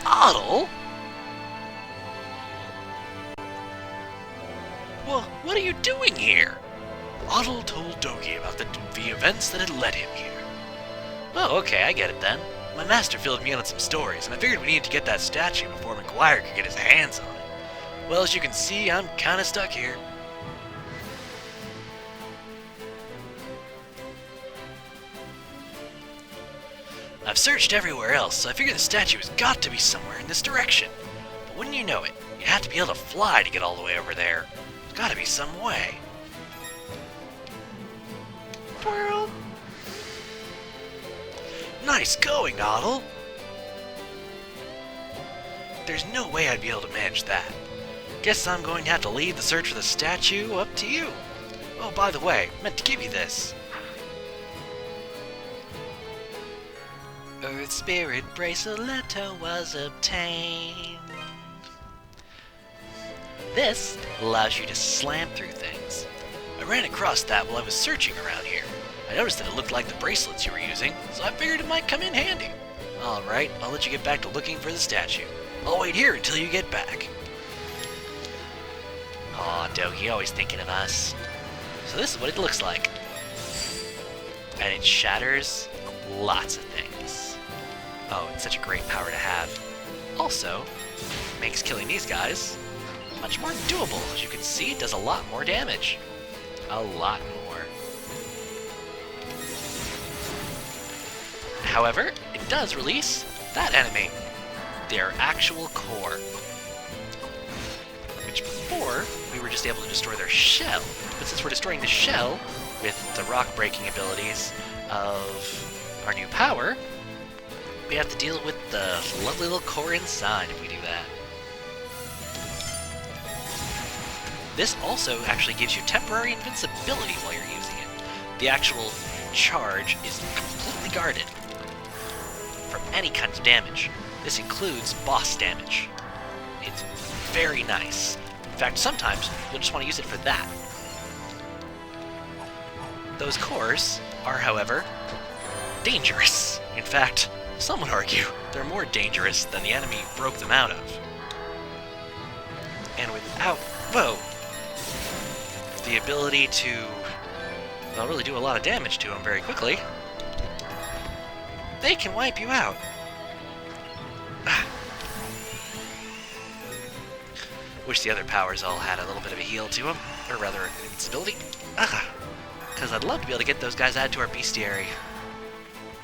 Otto? Well, what are you doing here? Otto told Dogi about the events that had led him here. Oh, okay, I get it then. My master filled me in on some stories, and I figured we needed to get that statue before McGuire could get his hands on it. Well, as you can see, I'm kinda stuck here. I've searched everywhere else, so I figured the statue has got to be somewhere in this direction. But wouldn't you know it, you have to be able to fly to get all the way over there. There's gotta be some way. Twirl. Nice going, Otto. There's no way I'd be able to manage that. Guess I'm going to have to leave the search for the statue up to you. Oh, by the way, I meant to give you this. Earth Spirit Bracelet was obtained. This allows you to slam through things. I ran across that while I was searching around here. I noticed that it looked like the bracelets you were using, so I figured it might come in handy. Alright, I'll let you get back to looking for the statue. I'll wait here until you get back. Aw, Dogi, always thinking of us. So this is what it looks like. And it shatters lots of things. Oh, it's such a great power to have. Also, makes killing these guys much more doable. As you can see, it does a lot more damage. A lot more. However, it does release that enemy. Their actual core. Which before, we were just able to destroy their shell. But since we're destroying the shell with the rock breaking abilities of our new power, we have to deal with the lovely little core inside if we do that. This also actually gives you temporary invincibility while you're using it. The actual charge is completely guarded from any kind of damage. This includes boss damage. It's very nice. In fact, sometimes you'll just want to use it for that. Those cores are, however, dangerous. In fact, some would argue they're more dangerous than the enemy broke them out of. And without, whoa, the ability to, well, really do a lot of damage to them very quickly, they can wipe you out. Wish the other powers all had a little bit of a heal to them, or rather, invincibility. Because I'd love to be able to get those guys added to our bestiary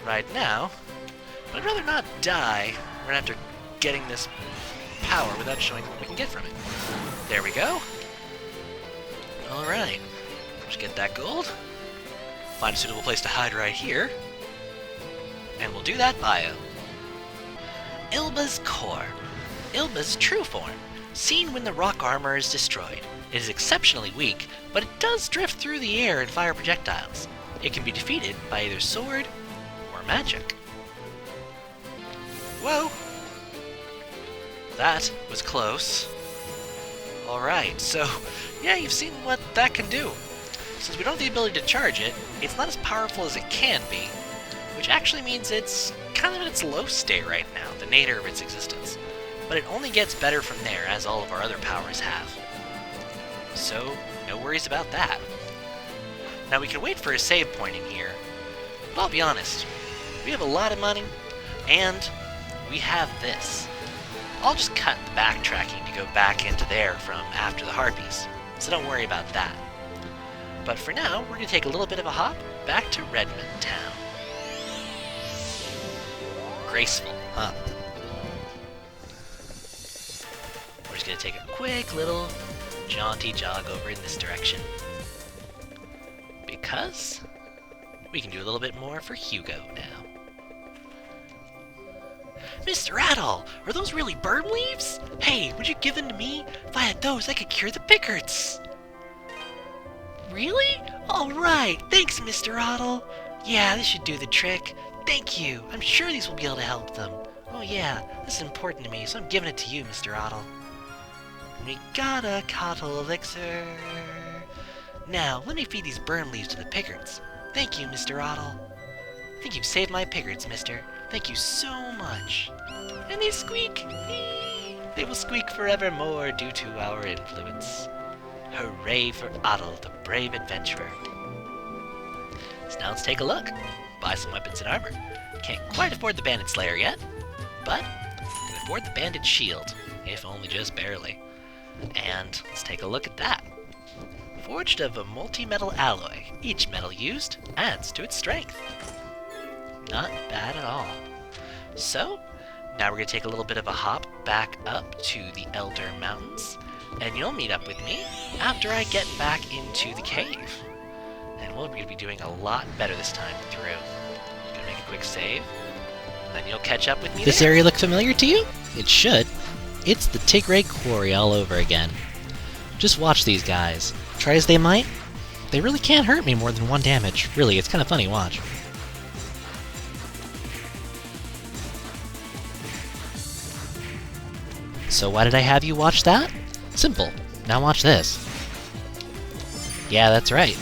right now, but I'd rather not die right after getting this power without showing what we can get from it. There we go. Alright, just get that gold, find a suitable place to hide right here, and we'll do that bio. Ilba's core. Ilba's true form, seen when the rock armor is destroyed. It is exceptionally weak, but it does drift through the air and fire projectiles. It can be defeated by either sword or magic. Whoa! That was close. Alright, so yeah, you've seen what that can do. Since we don't have the ability to charge it, it's not as powerful as it can be, which actually means it's kind of in its low state right now, the nadir of its existence. But it only gets better from there, as all of our other powers have. So, no worries about that. Now we can wait for a save point in here, but I'll be honest, we have a lot of money, and we have this. I'll just cut the backtracking to go back into there from after the Harpies, so don't worry about that. But for now, we're going to take a little bit of a hop back to Redmond Town. Graceful, huh? We're just going to take a quick little jaunty jog over in this direction. Because we can do a little bit more for Hugo now. Mr. Adol, are those really burn leaves? Hey, would you give them to me? If I had those, I could cure the Pickards. Really? Alright, thanks, Mr. Adol. Yeah, this should do the trick. Thank you. I'm sure these will be able to help them. Oh yeah, this is important to me, so I'm giving it to you, Mr. Adol. We got a Cottle Elixir. Now, let me feed these burn leaves to the Pickards. Thank you, Mr. Adol. I think you've saved my Pickards, mister. Thank you so much. And they squeak! They will squeak forevermore due to our influence. Hooray for Otto, the brave adventurer. So now let's take a look. Buy some weapons and armor. Can't quite afford the Bandit Slayer yet, but can afford the Bandit Shield, if only just barely. And let's take a look at that. Forged of a multi-metal alloy, each metal used adds to its strength. Not bad at all. So, now we're going to take a little bit of a hop back up to the Elder Mountains, and you'll meet up with me after I get back into the cave. And we're going to be doing a lot better this time through. I'm going to make a quick save, then you'll catch up with me. This area look familiar to you? It should. It's the Tigray Quarry all over again. Just watch these guys. Try as they might, they really can't hurt me more than 1 damage. Really, it's kind of funny, watch. So why did I have you watch that? Simple. Now watch this. Yeah, that's right.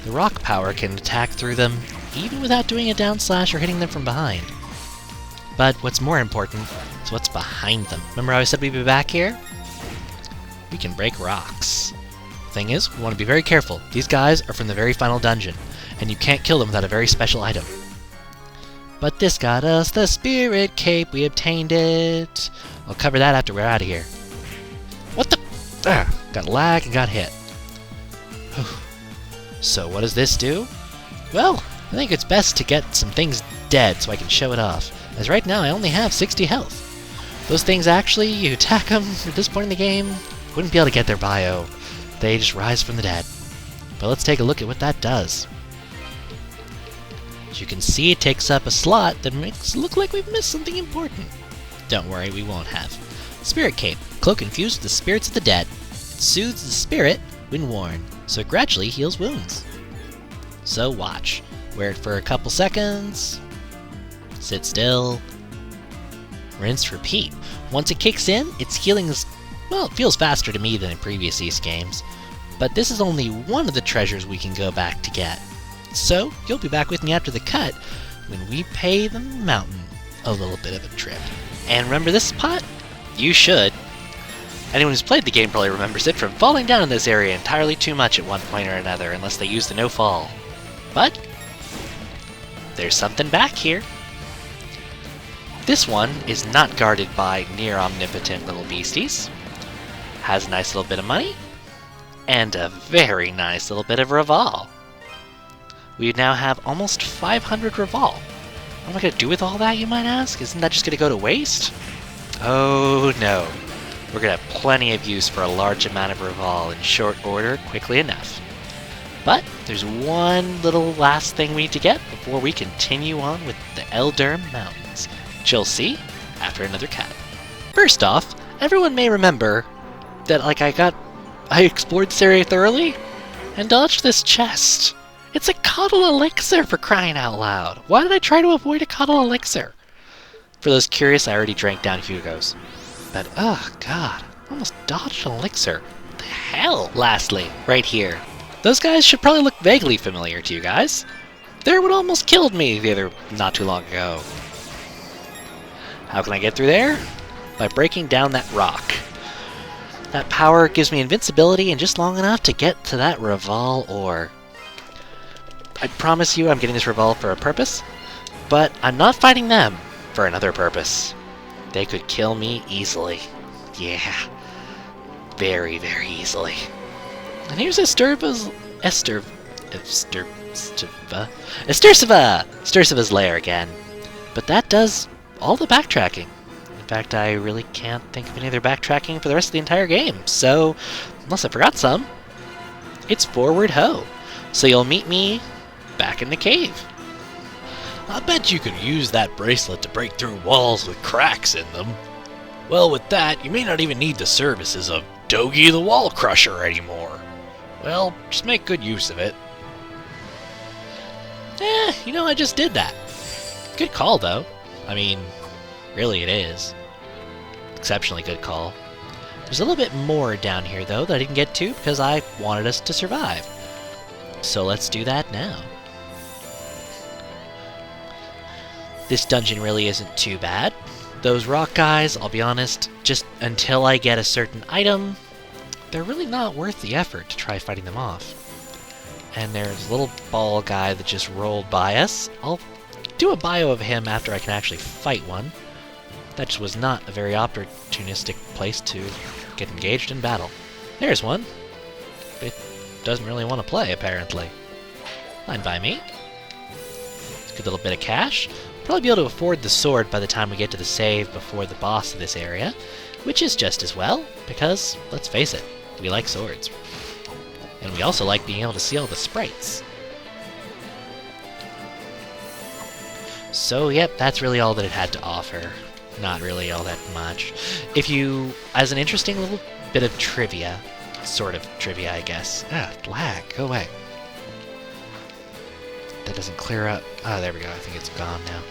The rock power can attack through them, even without doing a down slash or hitting them from behind. But what's more important is what's behind them. Remember how I said we'd be back here? We can break rocks. Thing is, we want to be very careful. These guys are from the very final dungeon, and you can't kill them without a very special item. But this got us the Spirit Cape. We obtained it. I'll cover that after we're out of here. What the? Got lag and got hit. So what does this do? Well, I think it's best to get some things dead so I can show it off. As right now I only have 60 health. Those things actually, you attack them at this point in the game, wouldn't be able to get their bio. They just rise from the dead. But let's take a look at what that does. As you can see, it takes up a slot that makes it look like we've missed something important. Don't worry, we won't have. Spirit Cape. Cloak infused with the spirits of the dead. It soothes the spirit when worn, so it gradually heals wounds. So watch. Wear it for a couple seconds. Sit still. Rinse, repeat. Once it kicks in, its healing is, well, it feels faster to me than in previous East games. But this is only one of the treasures we can go back to get. So, you'll be back with me after the cut, when we pay the mountain a little bit of a trip. And remember this spot? You should. Anyone who's played the game probably remembers it from falling down in this area entirely too much at one point or another, unless they use the no-fall. But there's something back here. This one is not guarded by near-omnipotent little beasties. Has a nice little bit of money, and a very nice little bit of Reval. We now have almost 500 Reval. What am I going to do with all that, you might ask? Isn't that just going to go to waste? Oh no. We're going to have plenty of use for a large amount of Reval in short order, quickly enough. But there's one little last thing we need to get before we continue on with the Elder Mountains, which you'll see after another cut. First off, everyone may remember that I explored this area thoroughly and dodged this chest. It's a Coddle Elixir, for crying out loud. Why did I try to avoid a Coddle Elixir? For those curious, I already drank down Hugo's. But, oh god, almost dodged an elixir. What the hell? Lastly, right here. Those guys should probably look vaguely familiar to you guys. They're what almost killed me the other not too long ago. How can I get through there? By breaking down that rock. That power gives me invincibility and just long enough to get to that Reval ore. I promise you I'm getting this Reval for a purpose, but I'm not fighting them for another purpose. They could kill me easily. Yeah. Very, very easily. And here's Stursiva's lair again. But that does all the backtracking. In fact, I really can't think of any other backtracking for the rest of the entire game, so, unless I forgot some, it's forward ho. So you'll meet me back in the cave. I bet you could use that bracelet to break through walls with cracks in them. Well, with that, you may not even need the services of Dogi the Wall Crusher anymore. Well, just make good use of it. I just did that. Good call, though. I mean, really it is. Exceptionally good call. There's a little bit more down here, though, that I didn't get to because I wanted us to survive. So let's do that now. This dungeon really isn't too bad. Those rock guys, I'll be honest, just until I get a certain item, they're really not worth the effort to try fighting them off. And there's a little ball guy that just rolled by us. I'll do a bio of him after I can actually fight one. That just was not a very opportunistic place to get engaged in battle. There's one. It doesn't really want to play, apparently. Fine by me. Good little bit of cash. Probably be able to afford the sword by the time we get to the save before the boss of this area, which is just as well, because, let's face it, we like swords. And we also like being able to see all the sprites. So, yep, that's really all that it had to offer. Not really all that much. If you, as an interesting little bit of trivia, sort of trivia, I guess. Lag, go away. That doesn't clear up. Oh, there we go. I think it's gone now.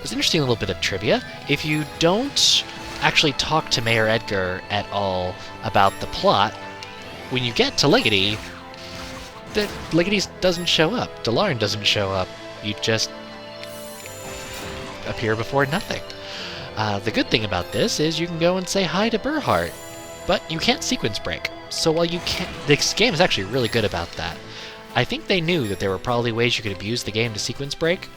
It's an interesting little bit of trivia. If you don't actually talk to Mayor Edgar at all about the plot, when you get to Leggedy, Leggedy doesn't show up. Delarn doesn't show up. You just appear before nothing. The good thing about this is you can go and say hi to Burhart, but you can't sequence break. So while you can't, this game is actually really good about that. I think they knew that there were probably ways you could abuse the game to sequence break.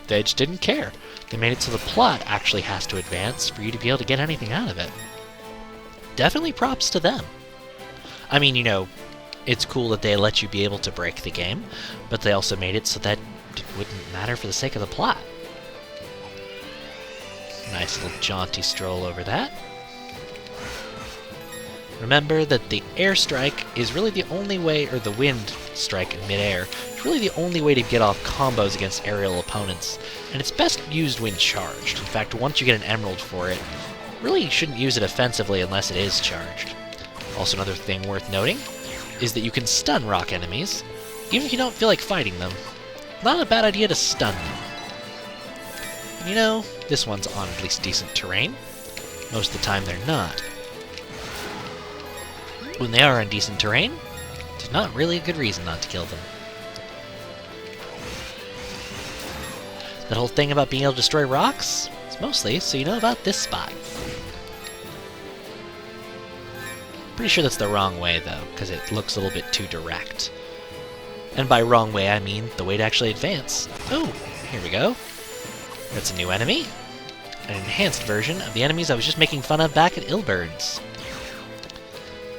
They just didn't care. They made it so the plot actually has to advance for you to be able to get anything out of it. Definitely props to them. I mean, you know, it's cool that they let you be able to break the game, but they also made it so that it wouldn't matter for the sake of the plot. Nice little jaunty stroll over that. Remember that the airstrike is really the only way, or the wind strike in midair, is really the only way to get off combos against aerial opponents, and it's best used when charged. In fact, once you get an emerald for it, really you shouldn't use it offensively unless it is charged. Also, another thing worth noting is that you can stun rock enemies, even if you don't feel like fighting them. Not a bad idea to stun them. And you know, this one's on at least decent terrain. Most of the time they're not. When they are on decent terrain, there's not really a good reason not to kill them. That whole thing about being able to destroy rocks is mostly so you know about this spot. Pretty sure that's the wrong way, though, because it looks a little bit too direct. And by wrong way, I mean the way to actually advance. Oh, here we go. That's a new enemy. An enhanced version of the enemies I was just making fun of back at Ilburn's.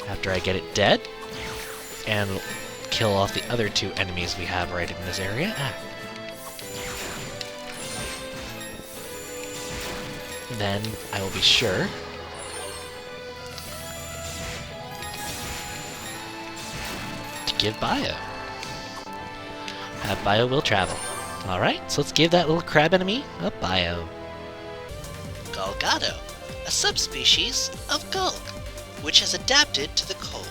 After I get it dead, and kill off the other two enemies we have right in this area. Then I will be sure to give bio. Have bio will travel. Alright, so let's give that little crab enemy a bio. Golgado, a subspecies of Gulg, which has adapted to the cold.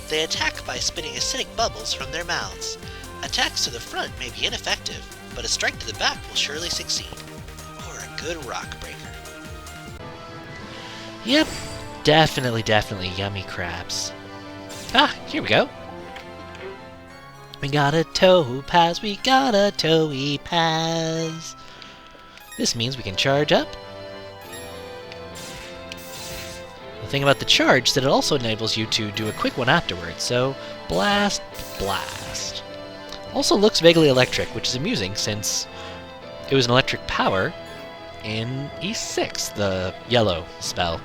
They attack by spitting acidic bubbles from their mouths. Attacks to the front may be ineffective, but a strike to the back will surely succeed. Or a good rock breaker. Yep, definitely yummy crabs. Ah, here we go. We got a topaz, we got a toepaz. This means we can charge up. The thing about the charge is that it also enables you to do a quick one afterwards, so blast, blast. Also looks vaguely electric, which is amusing since it was an electric power in E6, the yellow spell.